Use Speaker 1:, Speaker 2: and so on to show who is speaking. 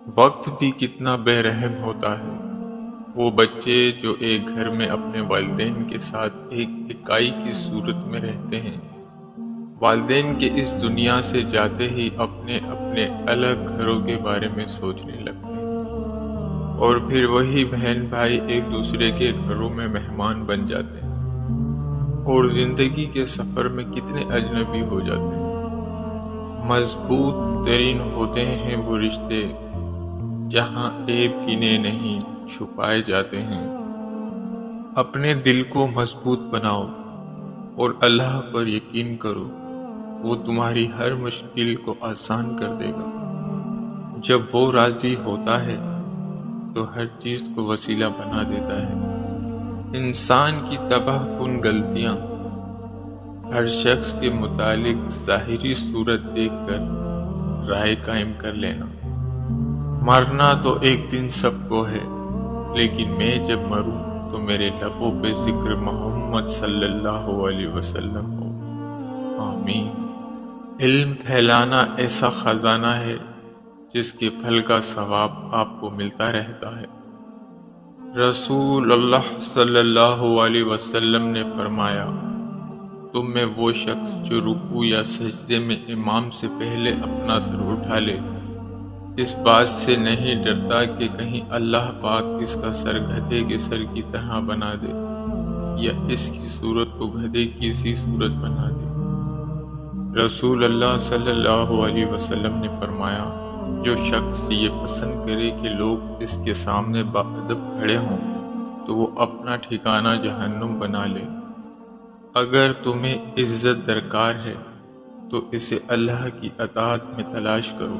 Speaker 1: وقت بھی کتنا بے رحم ہوتا ہے۔ وہ بچے جو ایک گھر میں اپنے والدین کے ساتھ ایک اکائی کی صورت میں رہتے ہیں، والدین کے اس دنیا سے جاتے ہی اپنے اپنے الگ گھروں کے بارے میں سوچنے لگتے ہیں، اور پھر وہی بہن بھائی ایک دوسرے کے گھروں میں مہمان بن جاتے ہیں، اور زندگی کے سفر میں کتنے اجنبی ہو جاتے ہیں۔ مضبوط ترین ہوتے ہیں وہ رشتے جہاں عیب کینے نہیں چھپائے جاتے ہیں۔ اپنے دل کو مضبوط بناؤ اور اللہ پر یقین کرو، وہ تمہاری ہر مشکل کو آسان کر دے گا۔ جب وہ راضی ہوتا ہے تو ہر چیز کو وسیلہ بنا دیتا ہے۔ انسان کی تباہ کن غلطیاں ہر شخص کے متعلق ظاہری صورت دیکھ کر رائے قائم کر لینا۔ مرنا تو ایک دن سب کو ہے، لیکن میں جب مروں تو میرے لبوں پہ ذکر محمد صلی اللہ علیہ وسلم ہو۔ آمین۔ علم پھیلانا ایسا خزانہ ہے جس کے پھل کا ثواب آپ کو ملتا رہتا ہے۔ رسول اللہ صلی اللہ علیہ وسلم نے فرمایا، تم میں وہ شخص جو رکوع یا سجدے میں امام سے پہلے اپنا سر اٹھا لے، اس بات سے نہیں ڈرتا کہ کہیں اللہ پاک اس کا سر گدھے کے سر کی طرح بنا دے، یا اس کی صورت کو گدھے کی سی صورت بنا دے۔ رسول اللہ صلی اللہ علیہ وسلم نے فرمایا، جو شخص یہ پسند کرے کہ لوگ اس کے سامنے باادب کھڑے ہوں تو وہ اپنا ٹھکانہ جہنم بنا لے۔ اگر تمہیں عزت درکار ہے تو اسے اللہ کی اطاعت میں تلاش کرو۔